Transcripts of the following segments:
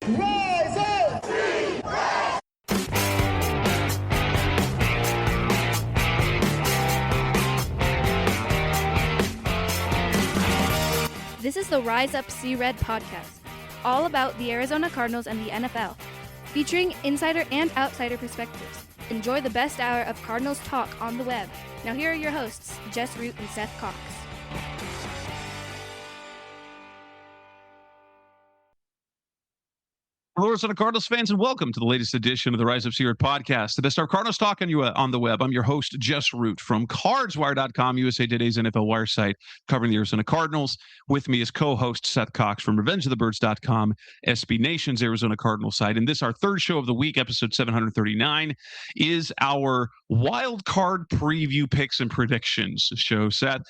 Rise up! This is the Rise Up See Red podcast, all about the Arizona Cardinals and the NFL, featuring insider and outsider perspectives. Enjoy the best hour of Cardinals talk on the web. Now here are your hosts, Jess Root and Seth Cox. Hello, Arizona Cardinals fans, and welcome to the latest edition of the Rise Up See Red podcast. The best our Cardinals talk on the web. I'm your host, Jess Root from CardsWire.com, USA Today's NFL Wire site, covering the Arizona Cardinals. With me is co-host Seth Cox from RevengeOfTheBirds.com, SB Nation's Arizona Cardinals site. And this, our third show of the week, episode 739, is our wild card preview picks and predictions show. Seth,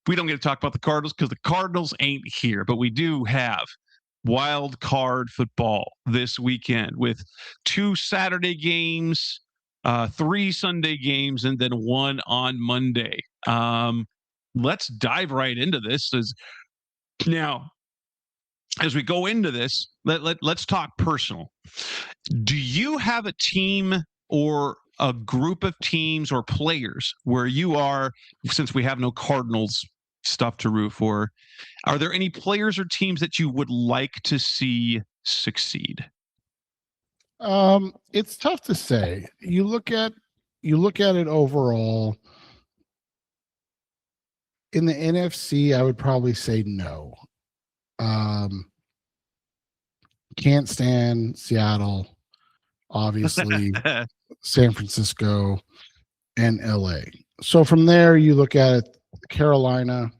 we don't get to talk about the Cardinals because the Cardinals ain't here, but we do have wild card football this weekend with 2 Saturday games, 3 Sunday games, and then 1 on Monday. Let's dive right into this. Now, as we go into this, let's talk personal. Do you have a team or a group of teams or players where you are, since we have no Cardinals stuff to root for, are there any players or teams that you would like to see succeed? It's tough to say. You look at it overall. In the NFC, I would probably say no. Can't stand Seattle, obviously, San Francisco, and LA. So from there, you look at it, Carolina.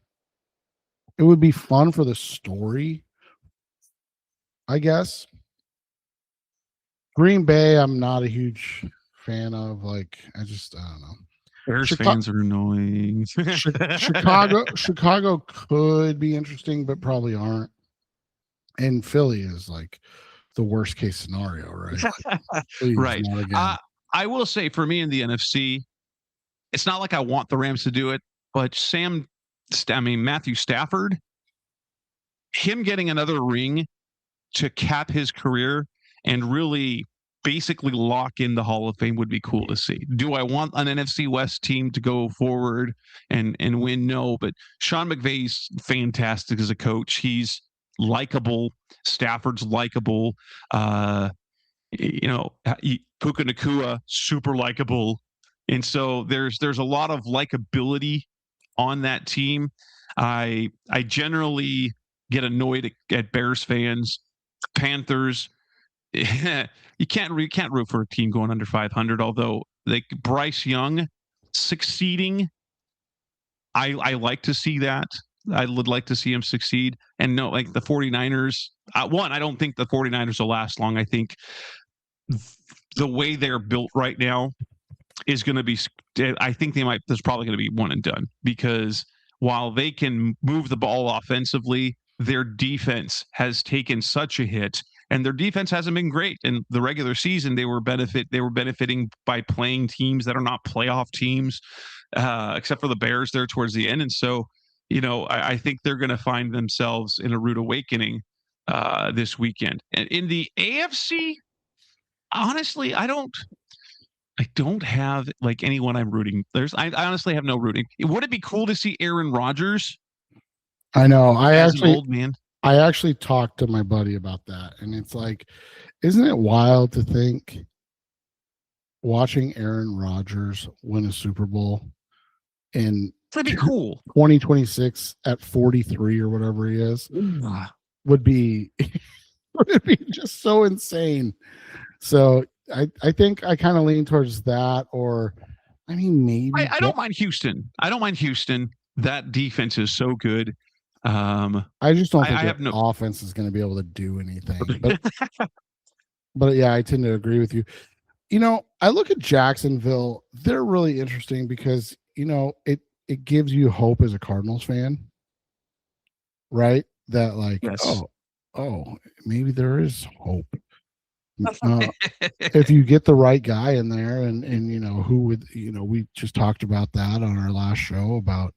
It would be fun for the story, I guess. Green Bay, I'm not a huge fan of. I don't know. Bears fans are annoying. Chicago could be interesting, but probably aren't. And Philly is like the worst case scenario, right? Right. I will say, for me in the NFC, it's not like I want the Rams to do it, but Matthew Stafford, him getting another ring to cap his career and really basically lock in the Hall of Fame would be cool to see. Do I want an NFC West team to go forward and win? No, but Sean McVay's fantastic as a coach. He's likable. Stafford's likable. Puka Nacua, super likable. And so there's a lot of likability on that team. I generally get annoyed at Bears fans, Panthers. You can't root for a team going under 500. Although Bryce Young succeeding, I like to see that. I would like to see him succeed. And no, like the 49ers. I don't think the 49ers will last long. I think the way they're built right now is going to be, I think there's probably going to be one and done, because while they can move the ball offensively, their defense has taken such a hit, and their defense hasn't been great. In the regular season, they were benefiting by playing teams that are not playoff teams, except for the Bears there towards the end. And so, I think they're going to find themselves in a rude awakening this weekend. And in the AFC, honestly, I don't have like anyone I'm rooting. I honestly have no rooting. Would it be cool to see Aaron Rodgers? I know. I actually talked to my buddy about that, and it's like, isn't it wild to think watching Aaron Rodgers win a Super Bowl in that'd be cool. 2026 at 43 or whatever he is would be just so insane. So I think I kind of lean towards that, or maybe I don't mind Houston. That defense is so good. I just don't think the offense is going to be able to do anything. But yeah, I tend to agree with you. I look at Jacksonville. They're really interesting because it gives you hope as a Cardinals fan, right? That yes. oh, maybe there is hope. If you get the right guy in there, and who would, we just talked about that on our last show about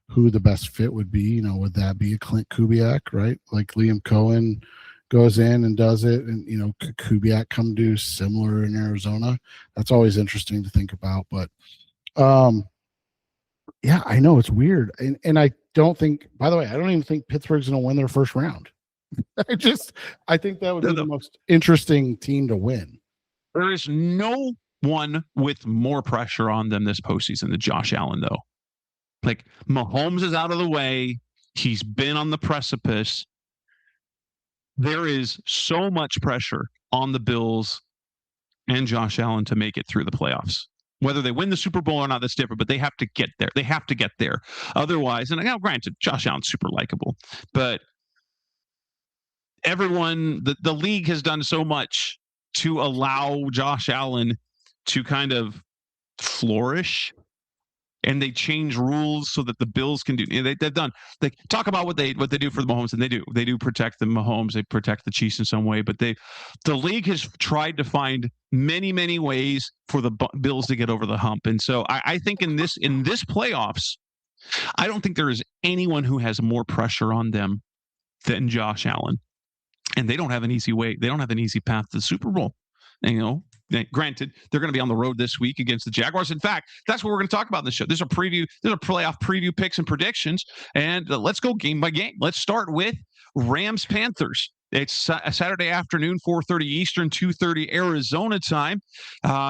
who the best fit would be. Would that be a Clint Kubiak, right? Like Liam Cohen goes in and does it, and could Kubiak come do similar in Arizona? That's always interesting to think about. But yeah, I know it's weird, and I don't think. By the way, I don't even think Pittsburgh's going to win their first round. I think that would be the most interesting team to win. There is no one with more pressure on them this postseason than Josh Allen, though. Like, Mahomes is out of the way. He's been on the precipice. There is so much pressure on the Bills and Josh Allen to make it through the playoffs. Whether they win the Super Bowl or not, that's different, but they have to get there. They have to get there. Otherwise, and now granted, Josh Allen's super likable, but everyone, the league has done so much to allow Josh Allen to kind of flourish, and they change rules so that the Bills can do. They've done. They talk about what they do for the Mahomes, and they do protect the Mahomes. They protect the Chiefs in some way, but the league has tried to find many ways for the Bills to get over the hump. And so I think in this playoffs, I don't think there is anyone who has more pressure on them than Josh Allen. And they don't have an easy way. They don't have an easy path to the Super Bowl. And, granted, they're going to be on the road this week against the Jaguars. In fact, that's what we're going to talk about in the show. There's a preview. There's a playoff preview, picks and predictions. And let's go game by game. Let's start with Rams-Panthers. It's a Saturday afternoon, 4:30 Eastern, 2:30 Arizona time.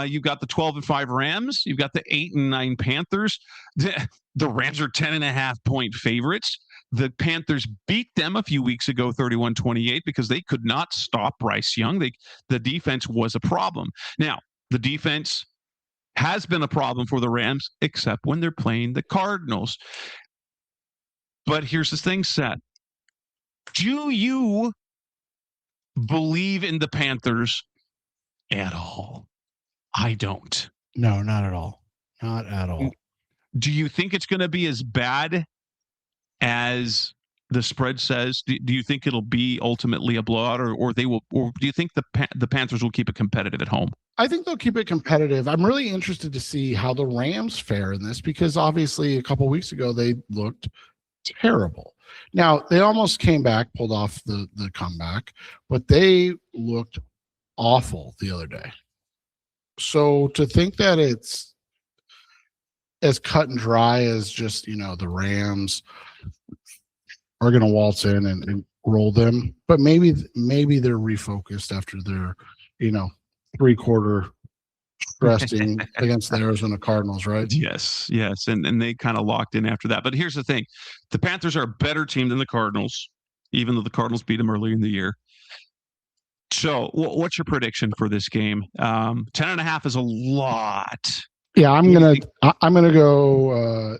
You've got the 12-5 Rams. You've got the 8-9 Panthers. The Rams are 10.5-point favorites. The Panthers beat them a few weeks ago, 31-28, because they could not stop Bryce Young. The defense was a problem. Now, the defense has been a problem for the Rams, except when they're playing the Cardinals. But here's the thing, Seth. Do you believe in the Panthers at all? I don't. No, not at all. Not at all. Do you think it's going to be as bad as the spread says? Do you think it'll be ultimately a blowout, or do you think the Panthers will keep it competitive at home? I think they'll keep it competitive. I'm really interested to see how the Rams fare in this, because obviously a couple of weeks ago they looked terrible. Now they almost came back, pulled off the comeback, but they looked awful the other day. So to think that it's as cut and dry as just, the Rams are going to waltz in and roll them, but maybe they're refocused after their, 3-quarter resting against the Arizona Cardinals, right? Yes. And they kind of locked in after that. But here's the thing. The Panthers are a better team than the Cardinals, even though the Cardinals beat them early in the year. So what's your prediction for this game? 10.5 is a lot. Yeah, I'm gonna go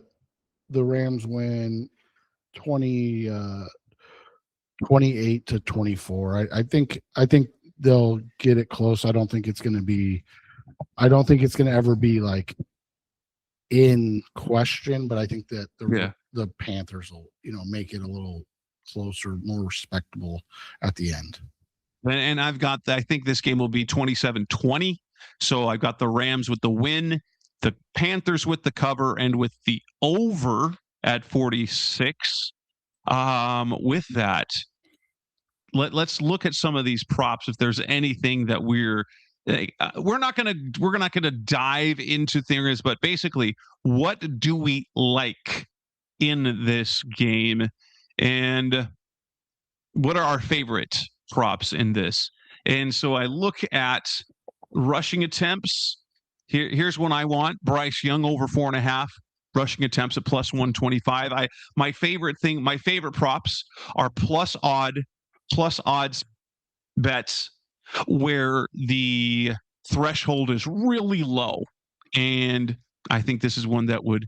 the Rams win 28-24. I think they'll get it close. I don't think it's gonna ever be like in question, but I think that the Panthers will, make it a little closer, more respectable at the end. And I think this game will be 27-20. So I've got the Rams with the win, the Panthers with the cover, and with the over at 46. With that, let's look at some of these props. If there's anything that we're not gonna dive into things, but basically, what do we like in this game, and what are our favorite props in this? And so I look at rushing attempts. Here's one I want: Bryce Young over 4.5 rushing attempts at +125. My favorite props are plus odds bets where the threshold is really low, and I think this is one that would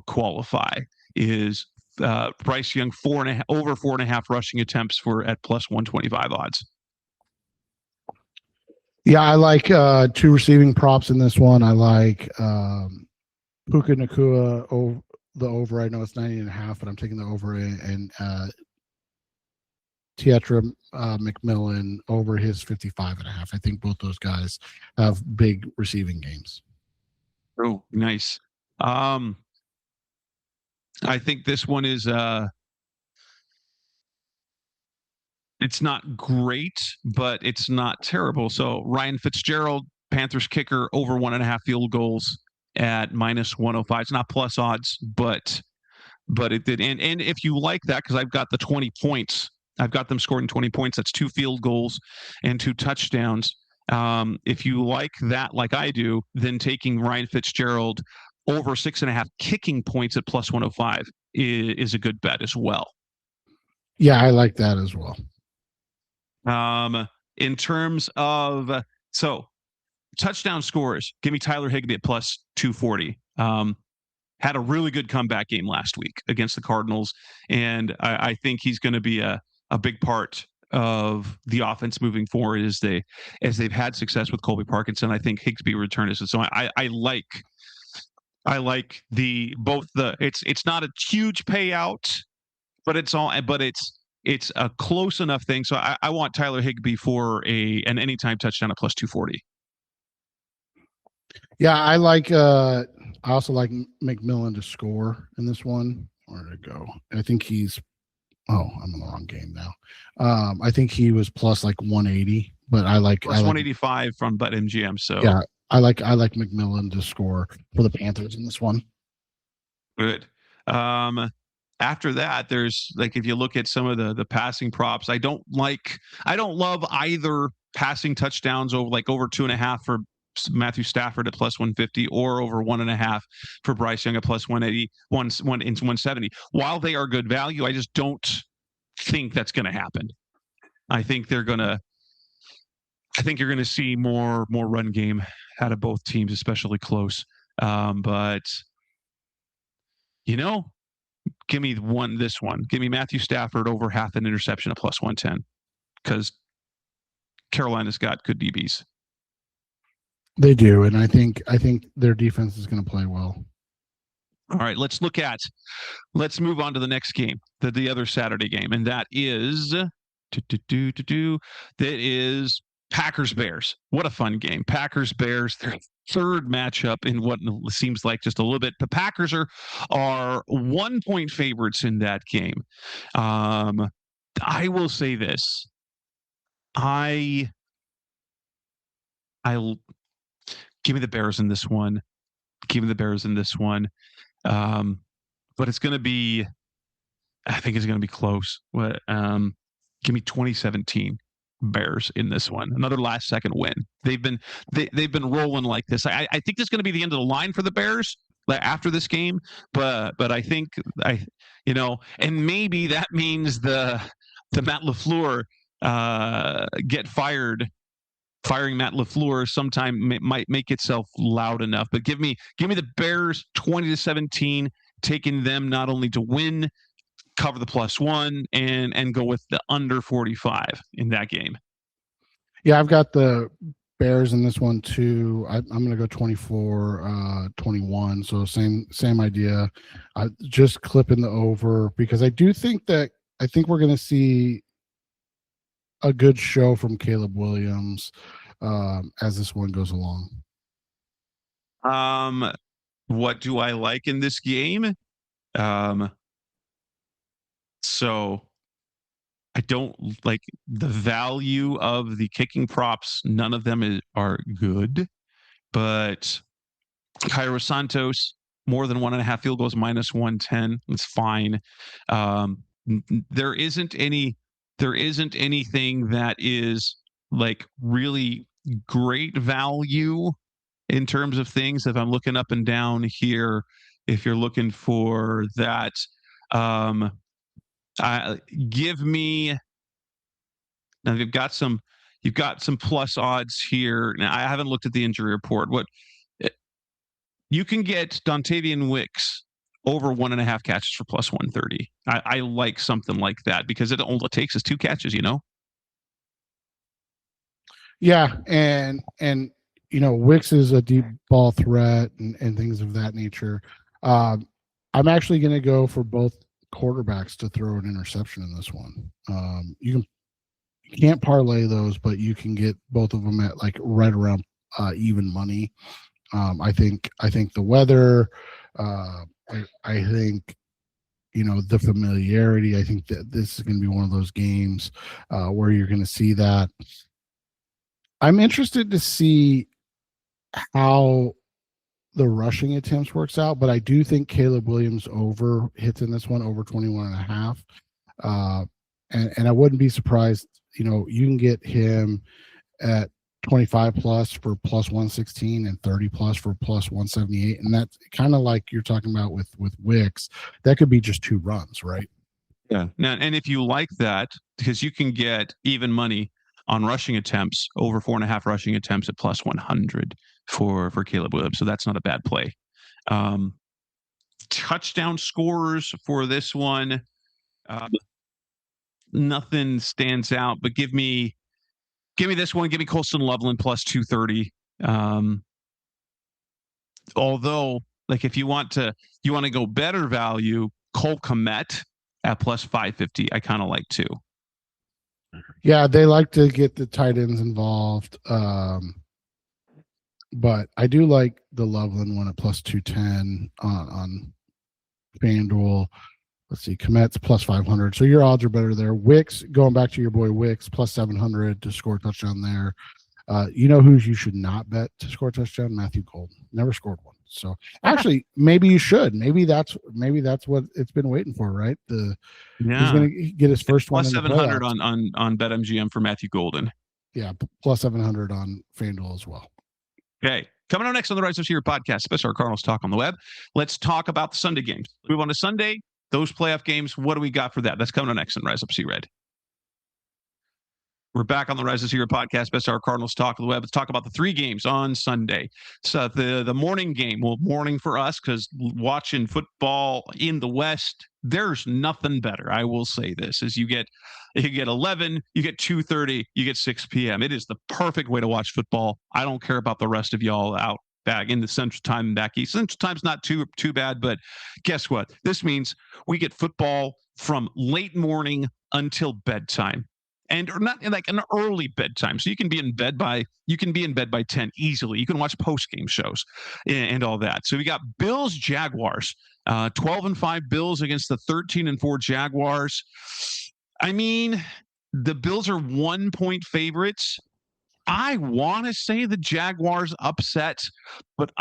qualify. Is Bryce Young over 4.5 rushing attempts at +125 odds. Yeah, I like 2 receiving props in this one. I like Puka Nacua over the over. I know it's 90.5, but I'm taking the over, and Tetra McMillan over his 55.5. I think both those guys have big receiving games. Oh, nice. I think this one is it's not great, but it's not terrible. So Ryan Fitzgerald, Panthers kicker, over 1.5 field goals at -105. It's not plus odds, but it did. And if you like that, because I've got the 20 points, I've got them scoring 20 points. That's 2 field goals and 2 touchdowns. If you like that, like I do, then taking Ryan Fitzgerald over 6.5 kicking points at +105 is a good bet as well. Yeah, I like that as well. In terms of touchdown scores, give me Tyler Higbee at +240. Had a really good comeback game last week against the Cardinals, and I think he's going to be a big part of the offense moving forward as they've had success with Colby Parkinson. I think Higbee return is so. I like it's not a huge payout, but it's a close enough thing. So I want Tyler Higbee for an anytime touchdown at +240. Yeah, I also like McMillan to score in this one. Where did it go? I think he's. Oh, I'm in the wrong game now. I think he was plus like 180, but I like 185 from BetMGM. So yeah, I like McMillan to score for the Panthers in this one. Good. After that, there's if you look at some of the passing props, I don't love either passing touchdowns over 2.5 for Matthew Stafford at +150 or over 1.5 for Bryce Young at +180, 170. While they are good value, I just don't think that's going to happen. I think you're going to see more run game out of both teams, especially close. But give me this one. Give me Matthew Stafford over half an interception at +110 because Carolina's got good DBs. They do, and I think their defense is going to play well. All right, let's move on to the next game, the other Saturday game, and that is Packers Bears. What a fun game. Packers Bears, their third matchup in what seems like just a little bit. The Packers are 1-point favorites in that game. I will say this. Give me the Bears in this one. But it's going to be, I think it's going to be close. Give me 2017 Bears in this one. Another last second win. They've been rolling like this. I think this is going to be the end of the line for the Bears after this game. But I think and maybe that means the Matt LaFleur get fired. Firing Matt LaFleur sometime might make itself loud enough, but give me the Bears 20-17, taking them not only to win, cover the +1, and go with the under 45 in that game. Yeah, I've got the Bears in this one too. I'm going to go 24-21. So same idea. Just clipping the over because I think we're going to see a good show from Caleb Williams as this one goes along. What do I like in this game? So I don't like the value of the kicking props. None of them are good, but Cairo Santos, more than 1.5 field goals, -110. It's fine. There isn't anything that is really great value in terms of things. If I'm looking up and down here, if you're looking for that, give me. Now you've got some plus odds here. Now I haven't looked at the injury report. You can get Dontavian Wicks over 1.5 catches for +130. I like something like that because all it takes is 2 catches, Yeah, and Wicks is a deep ball threat and things of that nature. I'm actually going to go for both quarterbacks to throw an interception in this one. You can't parlay those, but you can get both of them at right around even money. I think the weather. I think the familiarity. I think that this is going to be one of those games where you're going to see that. I'm interested to see how the rushing attempts works out, but I do think Caleb Williams over hits in this one, over 21.5. And I wouldn't be surprised, you can get him at 25 plus for plus 116 and 30 plus for plus 178. And that's kind of like you're talking about with Wicks. That could be just 2 runs, right? Yeah. Now, and if you like that, because you can get even money on rushing attempts, over 4.5 rushing attempts at plus 100 for Caleb Williams. So that's not a bad play. Touchdown scores for this one. Nothing stands out, but give me this one. Give me Colston Loveland plus 230. Although, like, if you want to go better value, Cole Kmet at plus 550, I kind of like too. Yeah, they like to get the tight ends involved. But I do like the Loveland one at plus 210 on FanDuel. Let's see, Komet's plus 500. So your odds are better there. Wicks, going back to your boy Wicks, plus 700 to score a touchdown there. You know who you should not bet to score a touchdown? Matthew Golden. Never scored one. So actually, maybe you should. Maybe that's what it's been waiting for, right? He's going to get his first plus one. Plus 700 on BetMGM for Matthew Golden. Yeah, plus 700 on FanDuel as well. Okay. Coming up next on the Rise Up Here podcast, special Cardinals Talk on the web. Let's talk about the Sunday games. We move on to Sunday. Those playoff games, what do we got for that? That's coming up next on Rise Up Red. We're back on the Rise Up Here podcast, Best Hour Cardinals Talk on the web. Let's talk about the 3 games on Sunday. So the morning game, morning for us, because watching football in the West, there's nothing better. I will say this: is you get 11, you get 2:30, you get 6 p.m. It is the perfect way to watch football. I don't care about the rest of y'all out back in the Central Time and back east. Central Time's not too bad, but guess what? This means we get football from late morning until bedtime. And or not like an early bedtime. So you can be in bed by 10 easily. You can watch post-game shows and all that. So we got Bills Jaguars, 12-5 Bills against the 13-4 Jaguars. I mean, the Bills are 1-point favorites. I want to say the Jaguars upset, but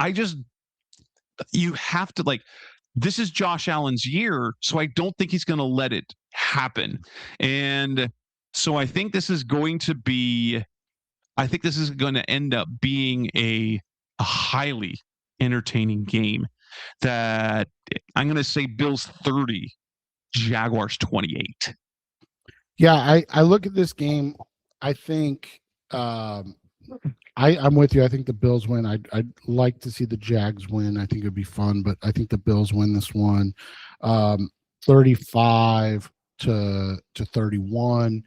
you have to, like, this is Josh Allen's year, so I don't think he's going to let it happen. And so I think this is going to end up being a highly entertaining game. That I'm going to say Bills 30, Jaguars 28. Yeah, I look at this game. I think I'm with you. I think the Bills win. I'd like to see the Jags win. I think it'd be fun, but I think the Bills win this one, 35 to 31.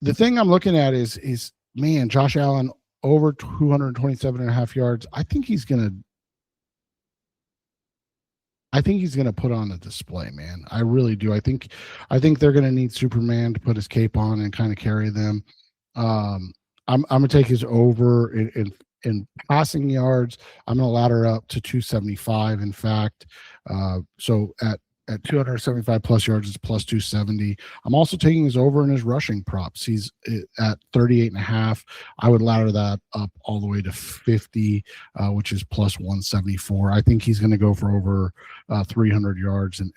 The thing I'm looking at is man, Josh Allen over 227.5 yards. I think he's gonna put on a display, man. I really do. I think they're gonna need Superman to put his cape on and kind of carry them. I'm gonna take his over in passing yards. I'm gonna ladder up to 275. In fact, so at 275 plus yards, it's plus 270. I'm also taking his over in his rushing props. He's at 38.5. I would ladder that up all the way to 50, which is plus 174. I think he's going to go for over 300 yards and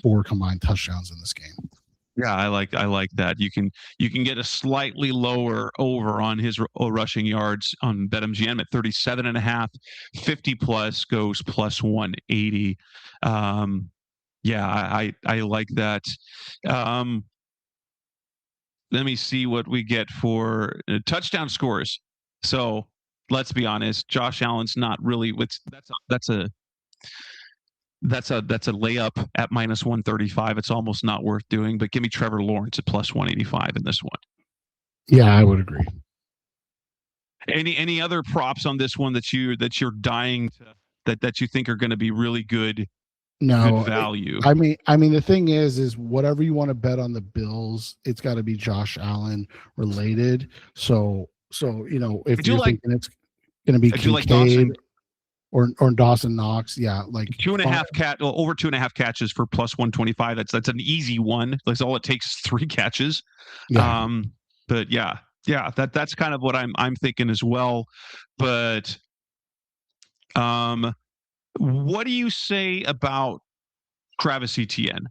4 combined touchdowns in this game. Yeah, I like that. You can get a slightly lower over on his rushing yards on BetMGM at 37.5. 50 plus goes plus 180. Yeah, I like that. Let me see what we get for touchdown scores. So let's be honest, Josh Allen's not really. That's a layup at minus 135. It's almost not worth doing. But give me Trevor Lawrence at plus 185 in this one. Yeah, I would agree. Any other props on this one that you're dying to, that you think are going to be really good? No value. I mean, the thing is whatever you want to bet on the Bills, it's got to be Josh Allen related. So if you're thinking it's going to be Kincaid, or Dawson Knox. Yeah, like over 2.5 catches for plus 125. That's an easy one. That's all it takes is 3 catches. Yeah. But that's kind of what I'm thinking as well. But what do you say about Travis Etienne?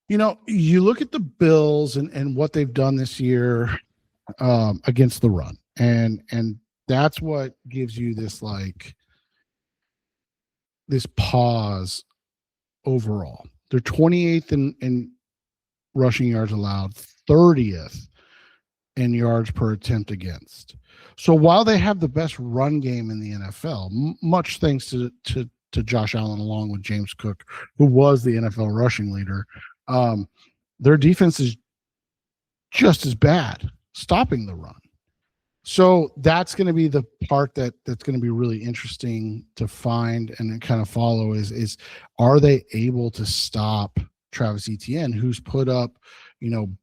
You look at the Bills and what they've done this year against the run, and that's what gives you this pause overall. They're 28th in rushing yards allowed, 30th in yards per attempt against. So while they have the best run game in the NFL, much thanks to Josh Allen along with James Cook, who was the NFL rushing leader, their defense is just as bad stopping the run. So that's going to be the part that's going to be really interesting to find and kind of follow is are they able to stop Travis Etienne, who's put up,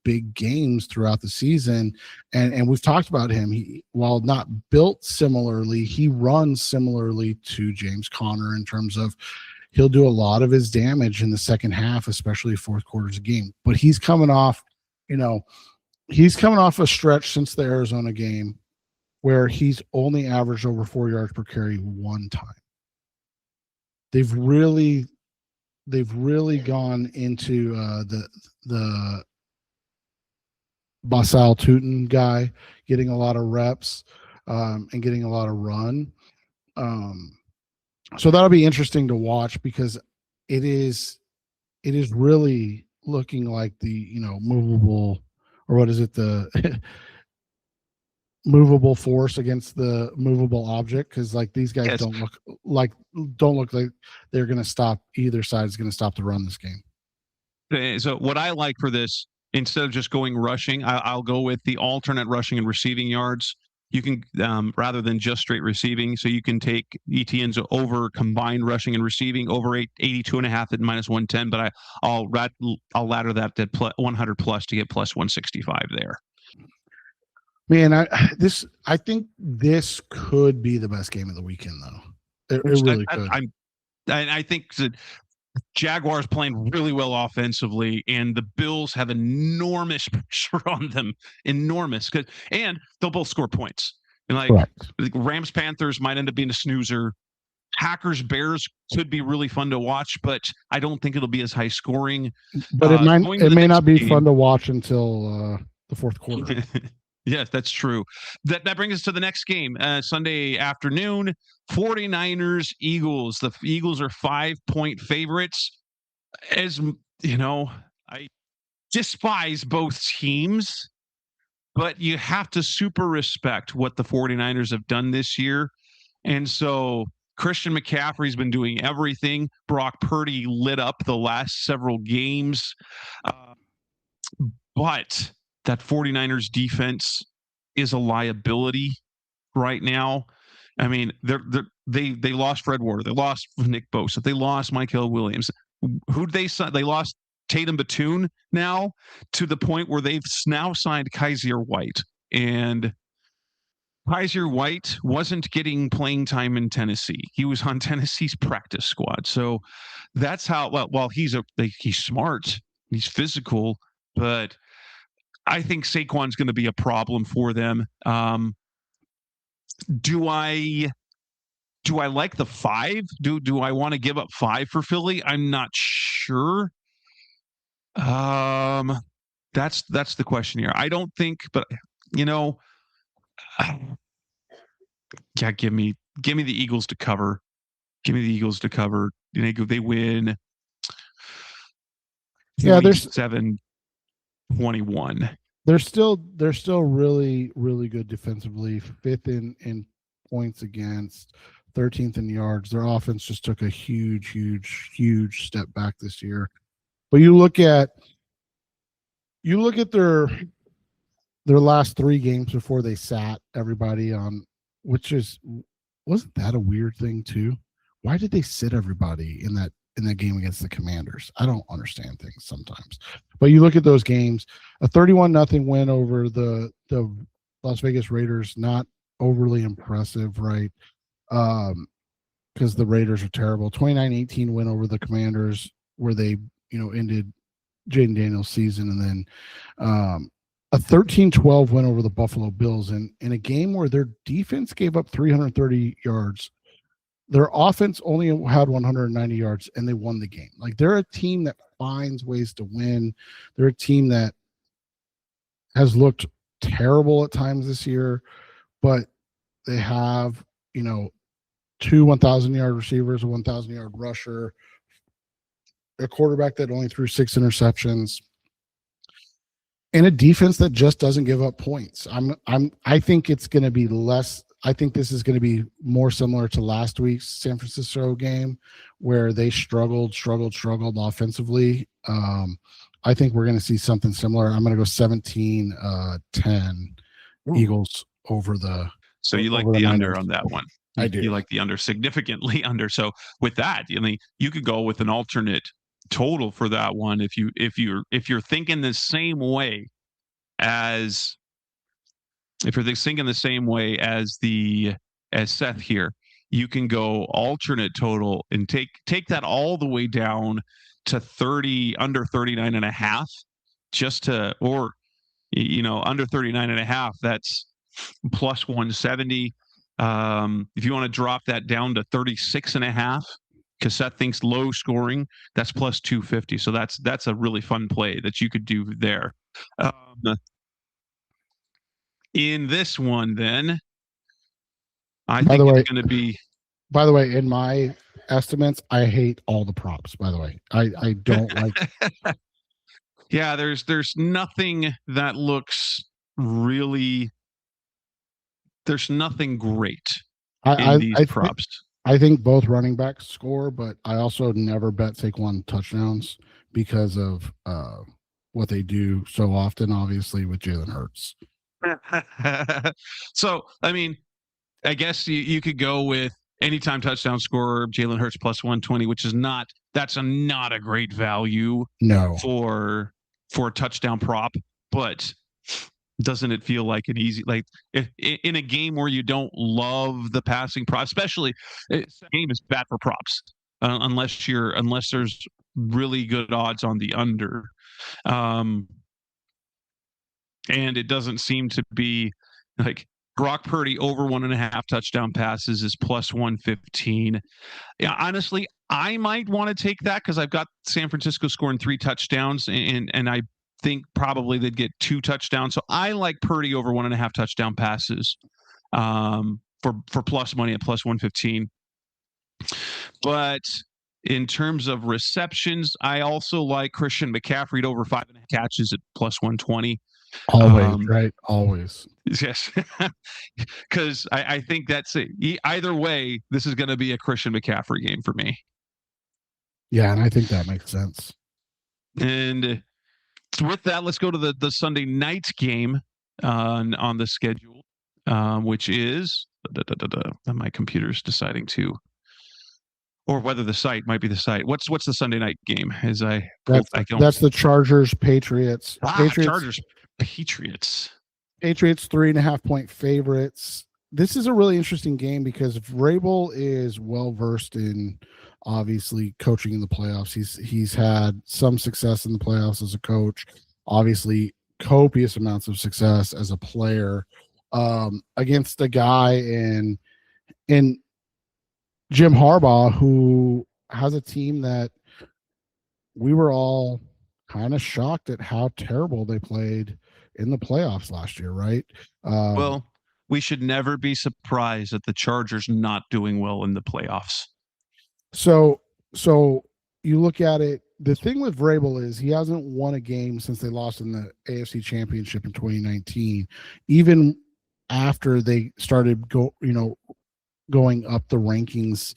big games throughout the season. And we've talked about him. He, while not built similarly, he runs similarly to James Conner in terms of he'll do a lot of his damage in the second half, especially fourth quarters of game. But he's coming off a stretch since the Arizona game where he's only averaged over 4 yards per carry one time. They've really gone into the Basal Tootin guy, getting a lot of reps and getting a lot of run. So that'll be interesting to watch because it is really looking like the movable, or what is it, the movable force against the movable object, because like these guys don't look like they're going to stop, either side is going to stop the run this game. So what I like for this, instead of just going rushing, I'll go with the alternate rushing and receiving yards. You can rather than just straight receiving, so you can take Etienne's over combined rushing and receiving over 82.5 at minus 110, but I'll ladder that to 100 plus to get plus 165 there. Man, I think this could be the best game of the weekend, though. It really could. I think that Jaguars playing really well offensively, and the Bills have enormous pressure on them. Enormous. And they'll both score points. And Rams Panthers might end up being a snoozer. Packers Bears could be really fun to watch, but I don't think it'll be as high scoring. But it may not be fun to watch until the fourth quarter. Yes, that's true. That brings us to the next game, Sunday afternoon, 49ers, Eagles. The Eagles are 5-point favorites. As you know, I despise both teams, but you have to super respect what the 49ers have done this year. And so Christian McCaffrey's been doing everything. Brock Purdy lit up the last several games. But that 49ers defense is a liability right now. I mean, they lost Fred Warner, they lost Nick Bosa, they lost Michael Williams. Who'd they sign? They lost Tatum Batoon now, to the point where they've now signed Kaiser White, and Kaiser White wasn't getting playing time in Tennessee. He was on Tennessee's practice squad. So that's how. Well, he's smart, he's physical, but I think Saquon's going to be a problem for them. Do I like the 5? Do I want to give up 5 for Philly? I'm not sure. That's the question here. I don't think, but yeah, give me the Eagles to cover. Give me the Eagles to cover. They win. Yeah, there's 7-21. They're still really, really good defensively. 5th in points against, 13th in yards. Their offense just took a huge step back this year. But you look at their last 3 games before they sat everybody on, wasn't that a weird thing too? Why did they sit everybody in that game against the Commanders? I don't understand things sometimes. But you look at those games, a 31-0 win over the Las Vegas Raiders, not overly impressive, right? because the Raiders are terrible. 29-18 win over the Commanders, where they ended Jaden Daniels' season, and then a 13-12 win over the Buffalo Bills in a game where their defense gave up 330 yards. Their offense only had 190 yards, and they won the game. Like, they're a team that finds ways to win. They're a team that has looked terrible at times this year, but they have, two 1,000-yard receivers, a 1,000-yard rusher, a quarterback that only threw 6 interceptions, and a defense that just doesn't give up points. I think it's going to be less. I think this is going to be more similar to last week's San Francisco game, where they struggled offensively. I think we're going to see something similar. I'm going to go 17-10 Eagles over the. So you like the under on that one? I do. You like the under, significantly under. So with that, I mean, you could go with an alternate total for that one if you're thinking the same way as as Seth here. You can go alternate total and take that all the way down to 30, under 39.5, under 39.5. That's plus 170. If you want to drop that down to 36.5, because Seth thinks low scoring, that's plus 250. So that's a really fun play that you could do there. In this one, then, I think it's going to be. By the way, in my estimates, I hate all the props. By the way, I don't like. Yeah, there's nothing that looks really. There's nothing great in these props. I think both running backs score, but I also never bet Saquon touchdowns because of what they do so often, obviously, with Jalen Hurts. So, I mean, I guess you could go with anytime touchdown scorer, Jalen Hurts plus 120, which is not a great value for a touchdown prop, but doesn't it feel like an easy, like if in a game where you don't love the passing prop, especially game is bad for props unless there's really good odds on the under. And it doesn't seem to be like Brock Purdy over 1.5 touchdown passes is plus 115. Yeah, honestly, I might want to take that because I've got San Francisco scoring 3 touchdowns, and I think probably they'd get 2 touchdowns. So I like Purdy over 1.5 touchdown passes for plus money at plus 115. But in terms of receptions, I also like Christian McCaffrey over 5.5 catches at plus 120. Always, right? Always. Yes. Because I think that's it. Either way, this is going to be a Christian McCaffrey game for me. Yeah, and I think that makes sense. And with that, let's go to the Sunday night game on the schedule, which is my computer's deciding to, or whether the site might be the site. What's the Sunday night game? That's the Chargers Patriots. Chargers Patriots 3.5 point favorites. This is a really interesting game because Vrabel is well versed in obviously coaching in the playoffs. He's had some success in the playoffs as a coach, obviously copious amounts of success as a player, against a guy in Jim Harbaugh, who has a team that we were all kind of shocked at how terrible they played in the playoffs last year, right? Well, we should never be surprised at the Chargers not doing well in the playoffs. So you look at it, the thing with Vrabel is he hasn't won a game since they lost in the AFC Championship in 2019, even after they started going up the rankings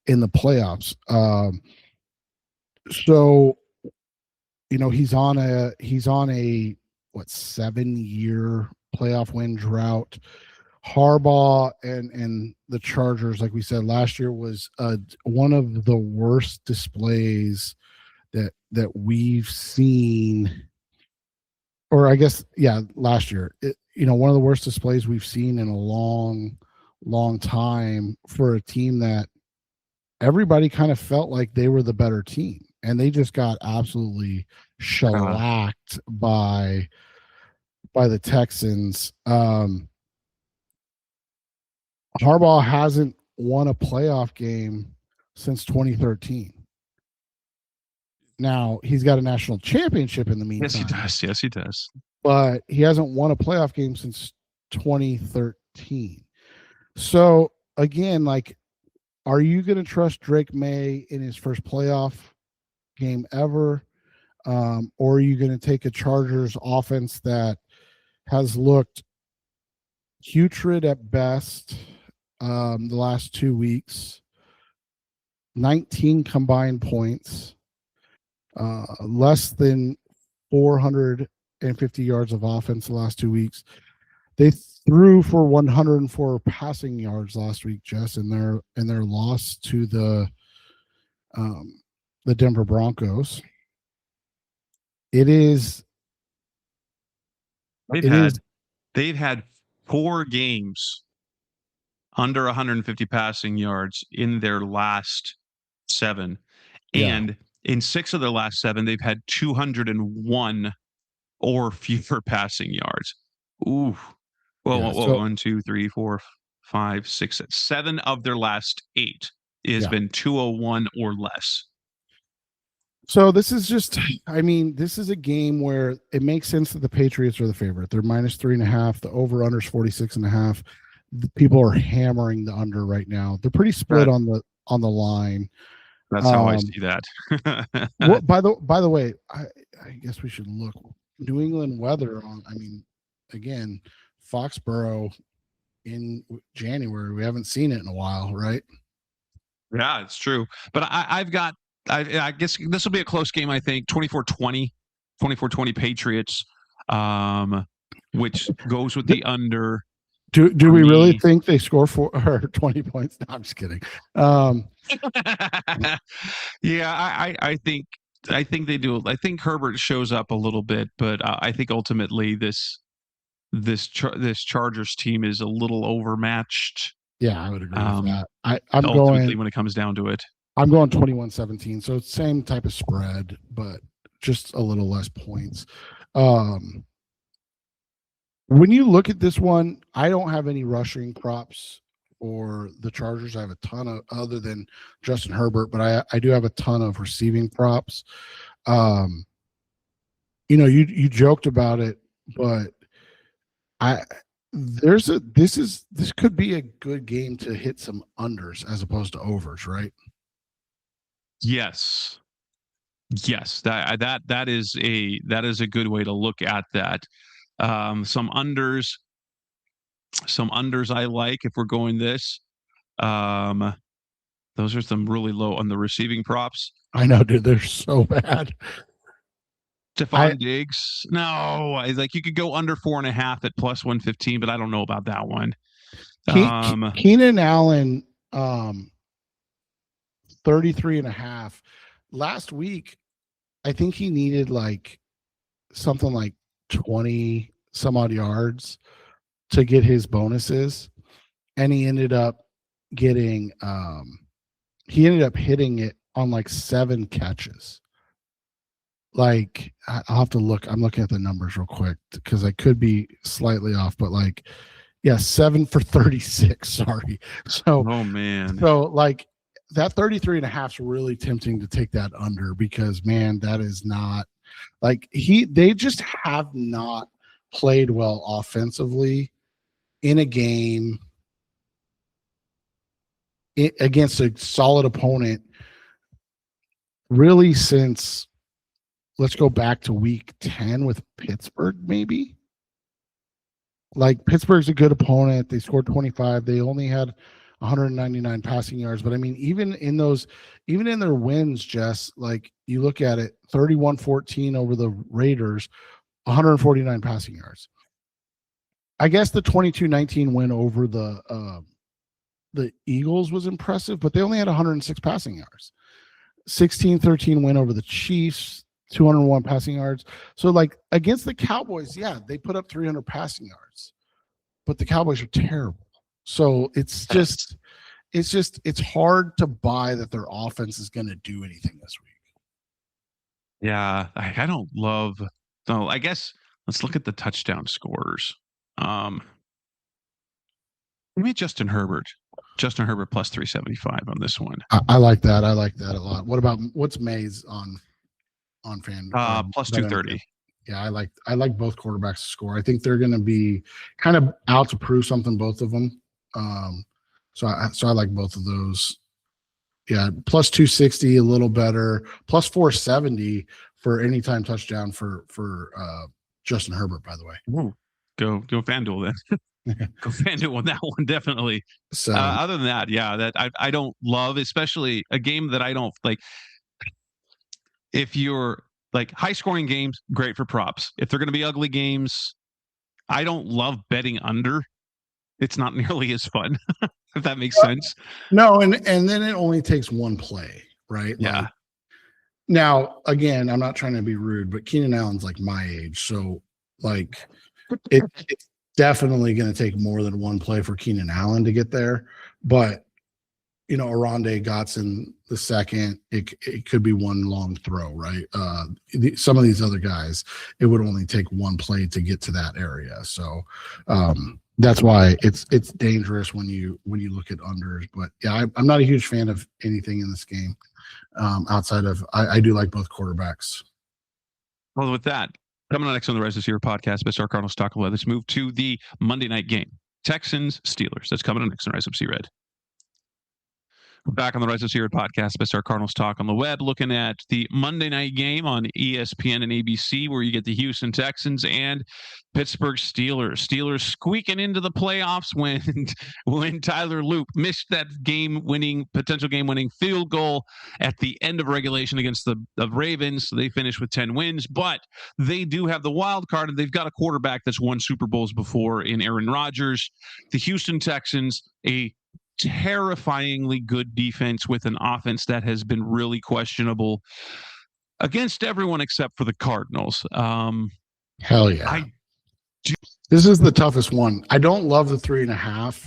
in the playoffs. So he's on a 7-year playoff win drought. Harbaugh and the Chargers, like we said, last year was one of the worst displays that we've seen, or I guess, last year, one of the worst displays we've seen in a long long time for a team that everybody kind of felt like they were the better team, and they just got absolutely shellacked by the Texans. Harbaugh hasn't won a playoff game since 2013. Now, he's got a national championship in the meantime. Yes, he does. Yes, he does. But he hasn't won a playoff game since 2013. So, again, like, are you going to trust Drake May in his first playoff game ever? Or are you going to take a Chargers offense that has looked putrid at best the last 2 weeks, 19 combined points, less than 450 yards of offense the last 2 weeks. They threw for 104 passing yards last week, Jess, in their loss to the Denver Broncos. They've had 4 games under 150 passing yards in their last 7. And in 6 of their last 7, they've had 201 or fewer passing yards. Ooh. Well, 1, 2, 3, 4, 5, 6, 7 of their last 8 has been 201 or less. So this is this is a game where it makes sense that the Patriots are the favorite. They're -3.5. The over/under is 46.5. People are hammering the under right now. They're pretty split on the line. That's how I see that. By the way, I guess we should look New England weather on. Again, Foxborough in January. We haven't seen it in a while, right? Yeah, it's true. But I guess this will be a close game, I think. 24-20 Patriots, which goes with the under. Do we really think they score 20 points? No, I'm just kidding. Yeah, I think they do. I think Herbert shows up a little bit, but I think ultimately this Chargers team is a little overmatched. Yeah, I would agree with that. I'm ultimately going when it comes down to it. I'm going 21-17, so it's same type of spread, but just a little less points. When you look at this one, I don't have any rushing props for the Chargers. I have a ton of, other than Justin Herbert, but I do have a ton of receiving props. You joked about it, but this could be a good game to hit some unders as opposed to overs, right? Yes, that is a good way to look at that. Some unders I like if we're going this. Those are some really low on the receiving props. I know, dude, they're so bad. Stephon Diggs, no, like you could go under 4.5 at +115, but I don't know about that one. Keenan Allen, 33.5. Last week, I think he needed like something like 20 some odd yards to get his bonuses, and he ended up getting hitting it on like 7 catches. Like, I'll have to look. I'm looking at the numbers real quick because I could be slightly off, but 7 for 36. Sorry. So, oh man. So like that 33.5 is really tempting to take that under because, man, that is not like they just have not played well offensively in a game against a solid opponent really since, let's go back to week 10 with Pittsburgh, maybe. Like, Pittsburgh's a good opponent. They scored 25. They only had 199 passing yards. But, even in their wins, Jess, like, you look at it, 31-14 over the Raiders, 149 passing yards. I guess the 22-19 win over the Eagles was impressive, but they only had 106 passing yards. 16-13 win over the Chiefs, 201 passing yards. So, like, against the Cowboys, yeah, they put up 300 passing yards, but the Cowboys are terrible. So it's hard to buy that their offense is going to do anything this week. Yeah, I don't love. So I guess let's look at the touchdown scores. Maybe Justin Herbert plus 375 on this one. I like that. I like that a lot. What's Mays on fan? Plus 230. Yeah, I like both quarterbacks to score. I think they're going to be kind of out to prove something, both of them. So I like both of those. Yeah, plus 260, a little better. Plus 470 for anytime touchdown for Justin Herbert. By the way, Ooh, go FanDuel then. Go FanDuel on that one, definitely. So other than that, yeah, that I don't love, especially a game that I don't like. If you're like high scoring games, great for props. If they're going to be ugly games, I don't love betting under. It's not nearly as fun, if that makes sense. No, and then it only takes one play, right? Yeah. Like, now, again, I'm not trying to be rude, but Keenan Allen's like my age, so like it's definitely going to take more than one play for Keenan Allen to get there. But Arondé Godson the second, it could be one long throw, right? Some of these other guys, it would only take one play to get to that area. So that's why it's dangerous when you look at unders. But yeah, I'm not a huge fan of anything in this game outside of I do like both quarterbacks. Well, with that, coming on next on the Rise of Zero podcast, Best Cardinals talk about. Let's move to the Monday night game, Texans Steelers. That's coming on next on Rise of Red. Back on the Rise of Zero podcast, Best Cardinals talk on the web, looking at the Monday night game on ESPN and ABC, where you get the Houston Texans and Pittsburgh Steelers. Steelers squeaking into the playoffs when Tyler Luke missed that potential game-winning field goal at the end of regulation against the Ravens. So they finished with 10 wins, but they do have the wild card, and they've got a quarterback that's won Super Bowls before in Aaron Rodgers. The Houston Texans, a terrifyingly good defense with an offense that has been really questionable against everyone except for the Cardinals. Hell yeah. This is the toughest one. I don't love the 3.5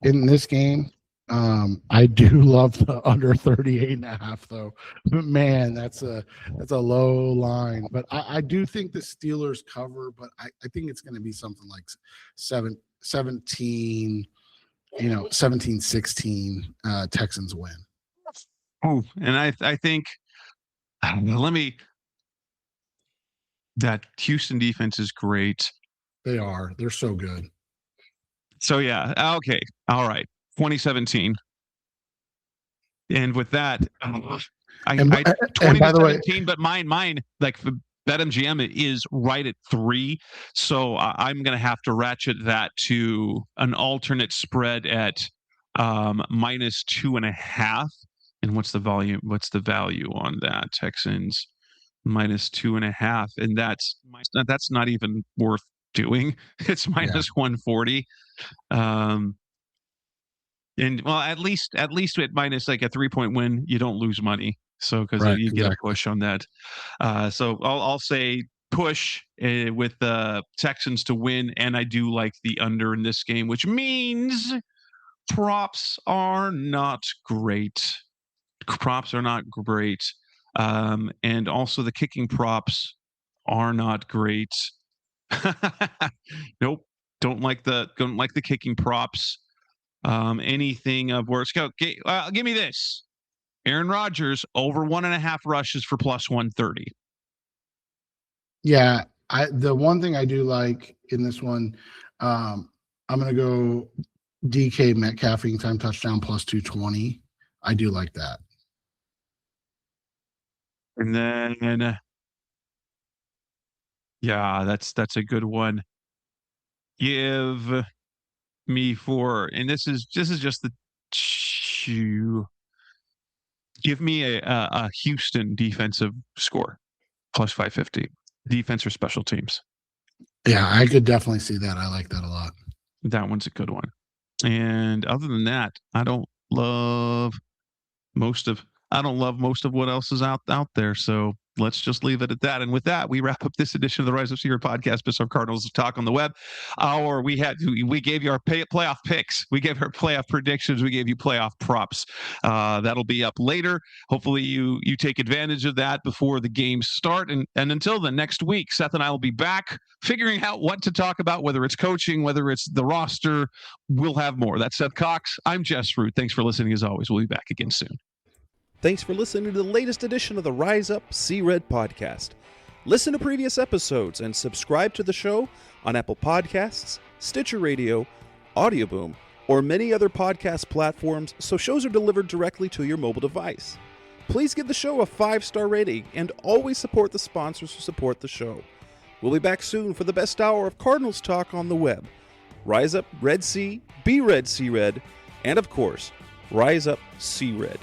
in this game. I do love the under 38.5 though. But man, that's a low line. But I do think the Steelers cover, but I think it's going to be something like 17, 17-16 Texans win. Oh, and I think that Houston defense is great. They're so good. So yeah, okay. All right. 2017. And with that, and by the way, but mine, like BetMGM is right at 3. So I'm going to have to ratchet that to an alternate spread at minus 2.5. And what's the value on that? Texans minus 2.5. And that's not even worth doing. It's minus 140. And well, at least at minus like a 3-point win, you don't lose money. So because you get a push on that. So I'll say push with the Texans to win, and I do like the under in this game, which means props are not great. And also the kicking props are not great. Nope, don't like the kicking props. Anything of worse. Give me this. Aaron Rodgers over 1.5 rushes for plus 130. Yeah, the one thing I do like in this one, I'm going to go DK Metcalf time touchdown plus 220. I do like that. And then, yeah, that's a good one. Give me and this is just the give me a Houston defensive score plus 550, defense or special teams. Yeah, I could definitely see that. I like that a lot. That one's a good one. And other than that, I don't love most of what else is out there. So let's just leave it at that. And with that, we wrap up this edition of the Rise Up Sea Red podcast, Best of Cardinals Talk on the Web. We gave you our playoff picks. We gave our playoff predictions. We gave you playoff props. That'll be up later. Hopefully you take advantage of that before the games start. And until then, next week, Seth and I will be back figuring out what to talk about, whether it's coaching, whether it's the roster. We'll have more. That's Seth Cox. I'm Jess Root. Thanks for listening as always. We'll be back again soon. Thanks for listening to the latest edition of the Rise Up Sea Red podcast. Listen to previous episodes and subscribe to the show on Apple Podcasts, Stitcher Radio, Audioboom, or many other podcast platforms so shows are delivered directly to your mobile device. Please give the show a 5-star rating and always support the sponsors who support the show. We'll be back soon for the best hour of Cardinals talk on the web. Rise up, Red Sea, be Red Sea Red, and of course, Rise Up Sea Red.